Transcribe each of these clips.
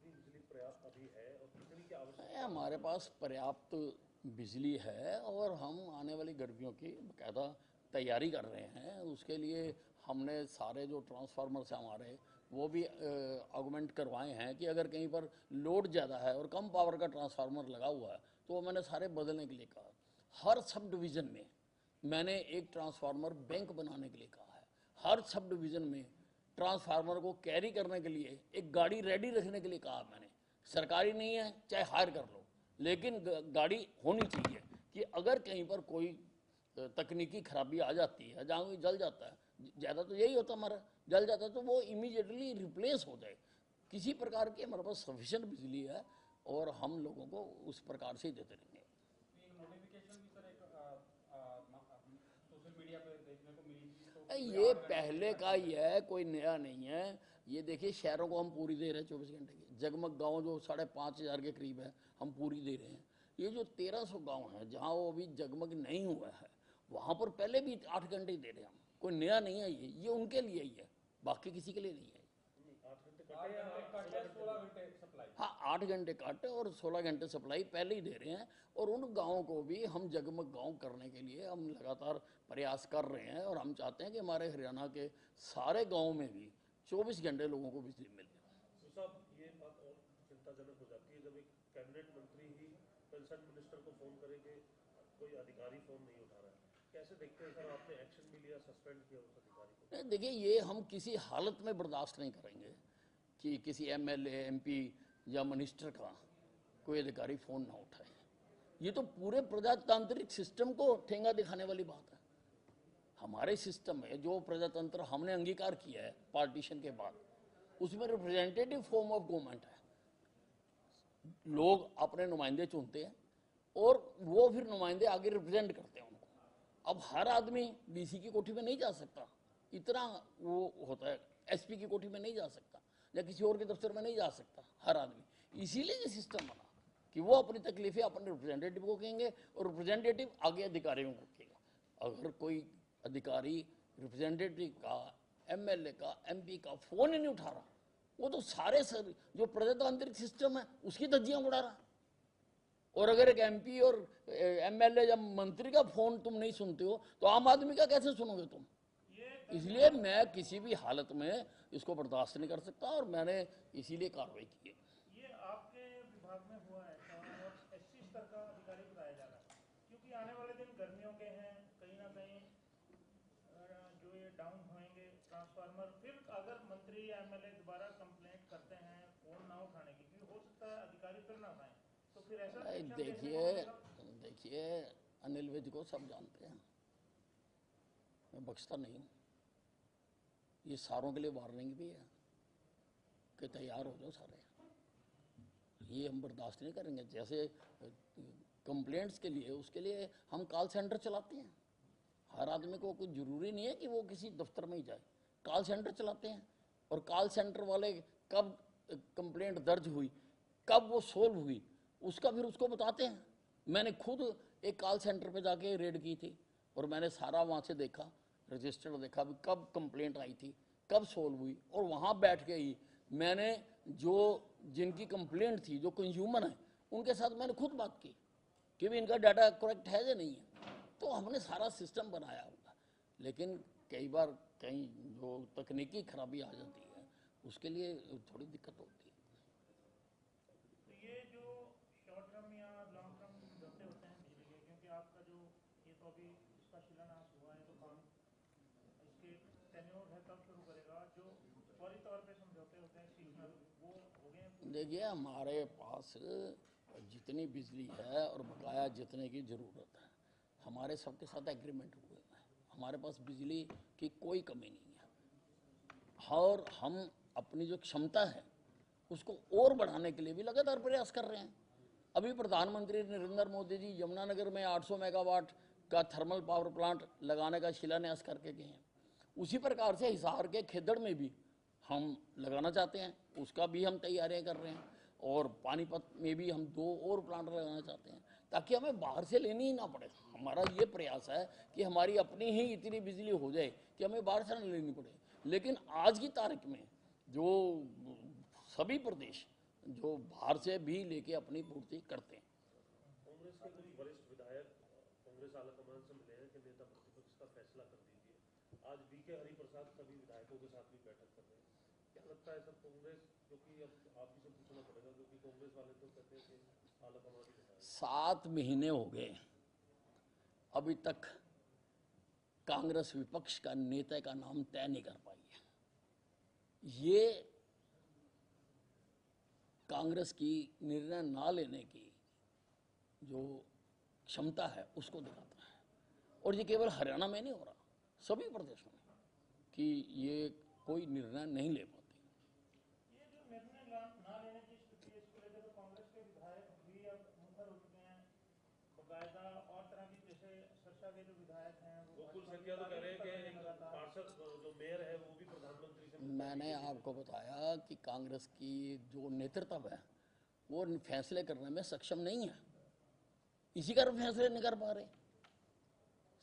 की बिजली पर्याप्त अभी है और कितनी की आवश्यकता है? हमारे पास पर्याप्त बिजली है और हम आने वाली गर्मियों की बाकायदा तैयारी कर रहे हैं। उसके लिए हमने सारे जो ट्रांसफार्मर्स हैं हमारे वो भी ऑगमेंट करवाए हैं कि अगर कहीं पर लोड ज़्यादा है और कम पावर का ट्रांसफार्मर लगा हुआ है तो वो मैंने सारे बदलने के लिए कहा। हर सब डिवीज़न में मैंने एक ट्रांसफार्मर बैंक बनाने के लिए कहा है। हर सब डिवीज़न में ट्रांसफार्मर को कैरी करने के लिए एक गाड़ी रेडी रखने के लिए कहा मैंने। सरकारी नहीं है चाहे हायर कर लो, लेकिन गाड़ी होनी चाहिए कि अगर कहीं पर कोई तकनीकी खराबी आ जाती है, जहाँ कोई जल जाता है, ज़्यादा तो यही होता हमारा, जल जाता है तो वो इमीडिएटली रिप्लेस हो जाए। किसी प्रकार की हमारे पास सफिशेंट बिजली है और हम लोगों को उस प्रकार से ही देते रहेंगे। नोटिफिकेशन भी सर एक सोशल मीडिया पे देखने को मिली थी, तो ये पहले का ही है, कोई नया नहीं है। ये देखिए शहरों को हम पूरी दे रहे हैं 24 घंटे की। जगमग गांव जो 5,500 के करीब है हम पूरी दे रहे हैं। ये जो 1300 गांव है जहां वो अभी जगमग नहीं हुआ है वहां पर पहले भी 8 घंटे ही दे रहे हैं हम। कोई नया नहीं है, ये उनके लिए ही है, बाकी किसी के लिए नहीं है। 8 घंटे कटे या 16 घंटे सप्लाई? हाँ, 8 घंटे काटे और 16 घंटे सप्लाई पहले ही दे रहे हैं। और उन गाँवों को भी हम जगमग गाँव करने के लिए हम लगातार प्रयास कर रहे हैं और हम चाहते हैं कि हमारे हरियाणा के सारे गाँव में भी 24 घंटे लोगों को बिजली मिले। तो साहब ये बात और चिंताजनक हो जाती है जब एक कैबिनेट मंत्री ही कंसर्न मिनिस्टर को फोन करे कि कोई अधिकारी फोन नहीं उठा रहा है। कैसे देखते हैं सर, आपने एक्शन भी लिया, सस्पेंड किया उस अधिकारी को? नहीं, देखिए ये हम किसी हालत में बर्दाश्त नहीं करेंगे कि किसी एमएलए, एमपी या मिनिस्टर का कोई अधिकारी फ़ोन ना उठाए। ये तो पूरे प्रजातांत्रिक सिस्टम को ठेंगा दिखाने वाली बात है। हमारे सिस्टम में जो प्रजातंत्र हमने अंगीकार किया है पार्टीशन के बाद, उसमें रिप्रेजेंटेटिव फॉर्म ऑफ गवर्नमेंट है। लोग अपने नुमाइंदे चुनते हैं और वो फिर नुमाइंदे आगे रिप्रेजेंट करते हैं उनको। अब हर आदमी डीसी की कोठी में नहीं जा सकता, इतना वो होता है, एसपी की कोठी में नहीं जा सकता या किसी और के दफ्तर में नहीं जा सकता हर आदमी। इसीलिए ये सिस्टम बना कि वो अपनी तकलीफें अपने रिप्रेजेंटेटिव को कहेंगे और रिप्रेजेंटेटिव आगे अधिकारियों को कहेगा। अगर कोई अधिकारी रिप्रेजेंटेटिव का, एमएलए का, एमपी का फोन ही नहीं उठा रहा, वो तो सारे सर जो प्रजातांत्रिक सिस्टम है उसकी धज्जियां उड़ा रहा। और अगर एक एमपी और एमएलए या मंत्री का फोन तुम नहीं सुनते हो तो आम आदमी का कैसे सुनोगे तुम? इसलिए मैं किसी भी हालत में इसको बर्दाश्त नहीं कर सकता और मैंने इसीलिए कार्रवाई की है। ये आपके विभाग में हुआ है और एससी स्तर का अधिकारी बताया जा रहा है, क्योंकि आने वाले दिन गर्मियों के हैं, कहीं ना कहीं जो ये डाउन होंगे ट्रांसफार्मर, फिर अगर मंत्री या एमएलए दोबारा कंप्लेंट करते हैं फोन ना उठाने की, क्योंकि हो सकता है अधिकारी फिर ना उठाएं, तो फिर ऐसा देखिए अनिल विज को सब जानते हैं, मैं बख्शता नहीं हूँ। ये सारों के लिए वार्निंग भी है कि तैयार हो जाओ सारे, ये हम बर्दाश्त नहीं करेंगे। जैसे कंप्लेंट्स के लिए, उसके लिए हम कॉल सेंटर चलाते हैं। हर आदमी को कोई ज़रूरी नहीं है कि वो किसी दफ्तर में ही जाए, कॉल सेंटर चलाते हैं और कॉल सेंटर वाले कब कंप्लेंट दर्ज हुई, कब वो सोल्व हुई, उसका फिर उसको बताते हैं। मैंने खुद एक कॉल सेंटर पे जाके रेड की थी और मैंने सारा वहाँ से देखा, रजिस्टर्ड देखा भी कब कंप्लेंट आई थी, कब सोल्व हुई, और वहाँ बैठ के ही मैंने जो जिनकी कंप्लेंट थी, जो कंज्यूमर हैं, उनके साथ मैंने खुद बात की कि भी इनका डाटा करेक्ट है या नहीं है। तो हमने सारा सिस्टम बनाया होगा, लेकिन कई बार कहीं जो तकनीकी खराबी आ जाती है उसके लिए थोड़ी दिक्कत होती है। तो ये जो शॉर्ट टर्म या लॉन्ग टर्म समझौते होते हैं बिजली के, क्योंकि आपका जो ये तो अभी इसका शिलान्यास हुआ है तो काम इसके टेन्योर है तब शुरू करेगा, जो फौरी तौर पे समझौते होते हैं सीजनल, वो हो गए हैं? देखिए हमारे पास जितनी बिजली है और बकाया जितने की ज़रूरत है, हमारे सबके साथ एग्रीमेंट हुए हैं। हमारे पास बिजली की कोई कमी नहीं है और हम अपनी जो क्षमता है उसको और बढ़ाने के लिए भी लगातार प्रयास कर रहे हैं। अभी प्रधानमंत्री नरेंद्र मोदी जी यमुनानगर में 800 मेगावाट का थर्मल पावर प्लांट लगाने का शिलान्यास करके गए हैं। उसी प्रकार से हिसार के खेदड़ में भी हम लगाना चाहते हैं, उसका भी हम तैयारियां कर रहे हैं। और पानीपत में भी हम 2 और प्लांट लगाना चाहते हैं ताकि हमें बाहर से लेनी ही ना पड़े। हमारा ये प्रयास है कि हमारी अपनी ही इतनी बिजली हो जाए कि हमें बाहर से ना लेनी पड़े। लेकिन आज की तारीख में जो सभी प्रदेश जो बाहर से भी लेके अपनी पूर्ति करते हैं। कांग्रेस के कुछ वरिष्ठ विधायक कांग्रेस आलाकमान से मिले हैं कि नेता प्रतिपक्ष का फैसला कर दीजिए। आज बीके हरिप्रसाद सभी विधायकों के साथ भी बैठक कर रहे हैं। क्या लगता है सर कांग्रेस, क्योंकि अब आप ही से पूछना पड़ेगा क्योंकि कांग्रेस वाले तो कहते हैं कि आलाकमान ही बताए। 7 महीने हो गए, अभी तक कांग्रेस विपक्ष का नेता का नाम तय नहीं कर पाई है। ये कांग्रेस की निर्णय ना लेने की जो क्षमता है उसको दिखाता है। और ये केवल हरियाणा में नहीं हो रहा, सभी प्रदेशों में, कि ये कोई निर्णय नहीं ले पाते। ये जो निर्णय ना लेने की स्थिति है, इसको लेकर तो कांग्रेस के विधायक भी अब मुखर हो चुके हैं। बाकायदा और तरह की, जैसे सरसा के जो विधायक हैं वो गोकुल सत्या तो कह रहे हैं कि एक पार्षद जो मेयर है वो भी प्रधानमंत्री से मैंने आपको बताया कि कांग्रेस की जो नेतृत्व है वो फैसले करने में सक्षम नहीं है, इसी कारण फैसले नहीं कर पा रहे।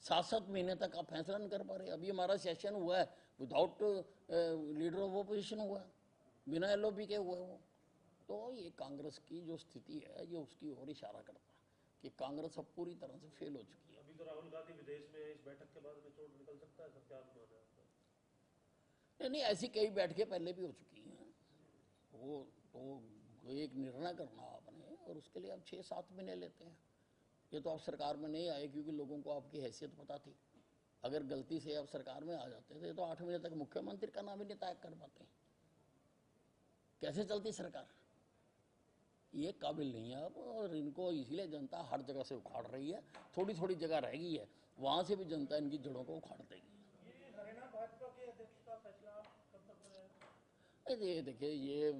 7-7 महीने तक आप फैसला नहीं कर पा रहे। अभी हमारा सेशन हुआ है विदाउट लीडर ऑफ ओपोजिशन हुआ है, बिना LOP के हुआ है वो। तो ये कांग्रेस की जो स्थिति है ये उसकी ओर इशारा करता है कि कांग्रेस अब पूरी तरह से फेल हो चुकी है। अभी तो राहुल गांधी विदेश में, इस बैठक के बाद निचोड़ निकल सकता है सर, क्या अनुमान है आपका? नहीं, ऐसी कई बैठकें पहले भी हो चुकी हैं। वो तो एक निर्णय करना आपने और उसके लिए आप 6-7 महीने लेते हैं। ये तो आप सरकार में नहीं आए क्योंकि लोगों को आपकी हैसियत पता थी। अगर गलती से आप सरकार में आ जाते थे तो 8 महीने तक मुख्यमंत्री का नाम ही नहीं तय कर पाते। कैसे चलती सरकार? ये काबिल नहीं है अब, और इनको इसीलिए जनता हर जगह से उखाड़ रही है। थोड़ी थोड़ी जगह रह गई है, वहाँ से भी जनता इनकी जड़ों को उखाड़ देगी। ये हरियाणा भाजपा के अध्यक्ष का फैसला कब तक हो जाएगा? ये देखिए, ये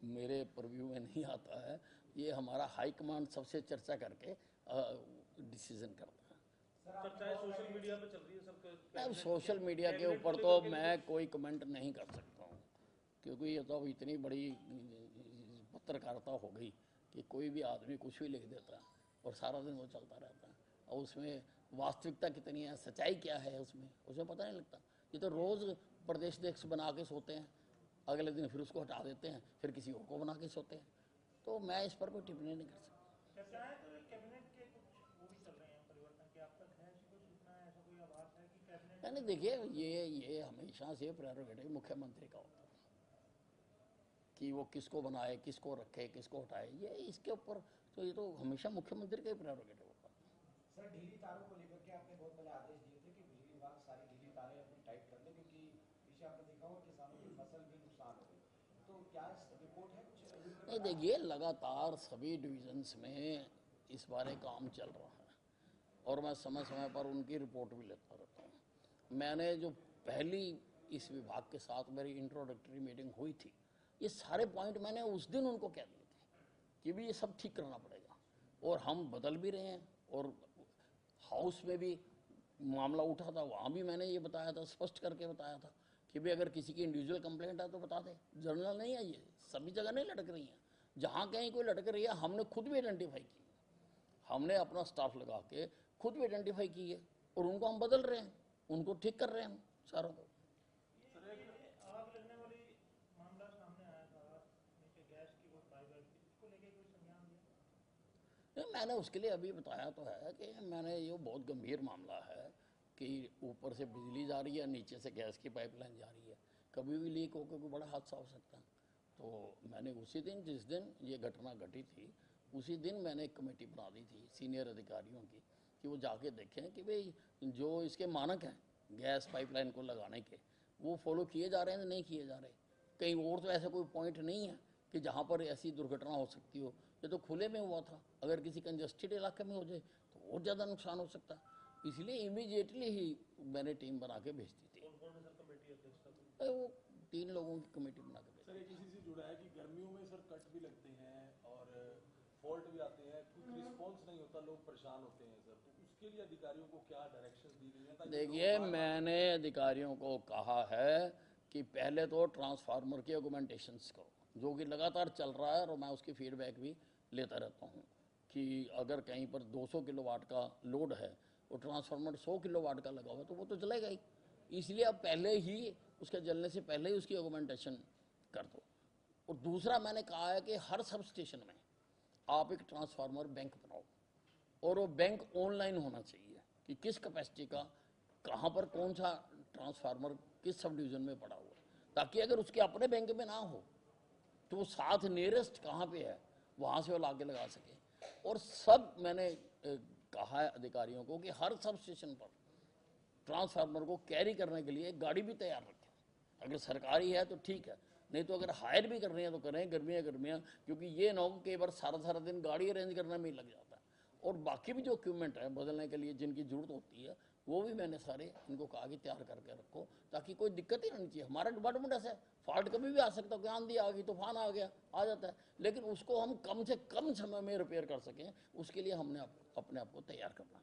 मेरे परव्यू में नहीं आता है। ये हमारा हाईकमांड सबसे चर्चा करके डिसीजन करता है। चर्चाएं सोशल मीडिया पे चल रही है सर। अब सोशल मीडिया के ऊपर तो मैं कोई कमेंट नहीं कर सकता हूँ, क्योंकि ये तो अब इतनी बड़ी पत्रकारिता हो गई कि कोई भी आदमी कुछ भी लिख देता है और सारा दिन वो चलता रहता है, और उसमें वास्तविकता कितनी है, सच्चाई क्या है उसमें पता नहीं लगता। ये तो रोज़ प्रदेश अध्यक्ष बना के सोते हैं, अगले दिन फिर उसको हटा देते हैं, फिर किसी और को बना के सोते हैं। तो मैं इस पर कोई टिप्पणी नहीं कर सकता। चर्चाएं तो कैबिनेट के कुछ वो भी चल रहे हैं परिवर्तन की, आप तक है ऐसी कोई सूचना है, ऐसा कोई आभास है कि कैबिनेट? नहीं, देखिए, ये हमेशा से प्रेरोगेटिव मुख्यमंत्री का होता है कि वो किसको बनाए, किसको रखे, किसको हटाए। ये इसके ऊपर तो ये तो हमेशा मुख्यमंत्री का ही प्रेरोगेटिव होगा। सर, ढीली तारों को लेकर के आपने बहुत पहले आदेश दिए थे कि बिजली विभाग सारी ढीली तारें अपनी टाइट कर ले, क्योंकि पीछे आपने देखा होगा किसानों की फसल भी नुकसान हो गई। तो क्या रिपोर्ट है कुछ? नहीं, देखिए, लगातार सभी डिविजन्स में इस बारे काम चल रहा है और मैं समय समय पर उनकी रिपोर्ट भी लेता रहता हूँ। मैंने जो पहली इस विभाग के साथ मेरी इंट्रोडक्टरी मीटिंग हुई थी, ये सारे पॉइंट मैंने उस दिन उनको कह दिए थे कि भी ये सब ठीक करना पड़ेगा, और हम बदल भी रहे हैं। और हाउस में भी मामला उठा था, वहाँ भी मैंने ये बताया था, स्पष्ट करके बताया था कि भाई अगर किसी की इंडिविजुअल कंप्लेंट है तो बता दे। जनरल नहीं है, ये सभी जगह नहीं लटक रही हैं। जहाँ कहीं कोई लटक रही है हमने खुद भी आइडेंटिफाई की, हमने अपना स्टाफ लगा के खुद भी आइडेंटिफाई की है, और उनको हम बदल रहे हैं, उनको ठीक कर रहे हैं हम सारों को। आग लगने वाली मामला सामने आया था नीचे गैस की वो पाइप, इसको लेके कोई संज्ञान लिया? नहीं, मैंने उसके लिए अभी बताया तो है कि मैंने ये बहुत गंभीर मामला है कि ऊपर से बिजली जा रही है, नीचे से गैस की पाइपलाइन जा रही है, कभी भी लीक होकर कोई बड़ा हादसा हो सकता है। तो मैंने उसी दिन, जिस दिन ये घटना घटी थी, उसी दिन मैंने एक कमेटी बना दी थी सीनियर अधिकारियों की कि वो जाके देखें कि भाई जो इसके मानक हैं गैस पाइपलाइन को लगाने के, वो फॉलो किए जा रहे हैं नहीं किए जा रहे। कहीं और तो ऐसा कोई पॉइंट नहीं है कि जहाँ पर ऐसी दुर्घटना हो सकती हो। ये तो खुले में हुआ था, अगर किसी कंजस्टेड इलाके में हो जाए तो और ज़्यादा नुकसान हो सकता है। इसलिए इमीडिएटली ही मैंने टीम बना के भेज दी थी। कौन है सर कमेटी अध्यक्ष? वो 3 लोगों की कमेटी बना के भेजी। सर, एक इसी से जुड़ा है कि गर्मियों में सर कट भी लगते हैं और फॉल्ट भी आते हैं, कुछ रिस्पॉन्स नहीं होता, लोग परेशान होते हैं सर। तो उसके लिए अधिकारियों को क्या डायरेक्शंस दी गई हैं? देखिए, मैंने अधिकारियों को कहा है कि पहले तो ट्रांसफार्मर के ऑगमेंटेशंस को, जो कि लगातार चल रहा है और मैं उसकी फीडबैक भी लेता रहता हूँ, कि अगर कहीं पर 200 किलोवाट का लोड है और ट्रांसफार्मर 100 किलोवाट का लगा हुआ तो वो तो जलेगा ही। इसलिए अब पहले ही उसके जलने से पहले ही उसकी ऑगमेंटेशन कर दो। और दूसरा मैंने कहा है कि हर सब स्टेशन में आप एक ट्रांसफार्मर बैंक बनाओ, और वो बैंक ऑनलाइन होना चाहिए कि किस कैपेसिटी का कहाँ पर कौन सा ट्रांसफार्मर किस सब डिवीजन में पड़ा हुआ है, ताकि अगर उसके अपने बैंक में ना हो तो वो साथ नियरेस्ट कहाँ पे है वहाँ से वो लाके लगा सके। और सब मैंने कहा है अधिकारियों को कि हर सब स्टेशन पर ट्रांसफार्मर को कैरी करने के लिए एक गाड़ी भी तैयार रखें। अगर सरकारी है तो ठीक है, नहीं तो अगर हायर भी कर रहे हैं तो करें, गर्मियाँ, क्योंकि ये ना हो कई बार सारा दिन गाड़ी अरेंज करने में ही लग जाता है। और बाकी भी जो इक्विपमेंट है बदलने के लिए जिनकी जरूरत होती है वो भी मैंने सारे इनको कहा कि तैयार करके रखो, ताकि कोई दिक्कत ही नहीं चाहिए। हमारा डिपार्टमेंट ऐसा है, फॉल्ट कभी भी आ सकता है, कोई आंधी आ गई, तूफान आ गया, आ जाता है, लेकिन उसको हम कम से कम समय में रिपेयर कर सकें, उसके लिए हमने अपने आप को तैयार करना।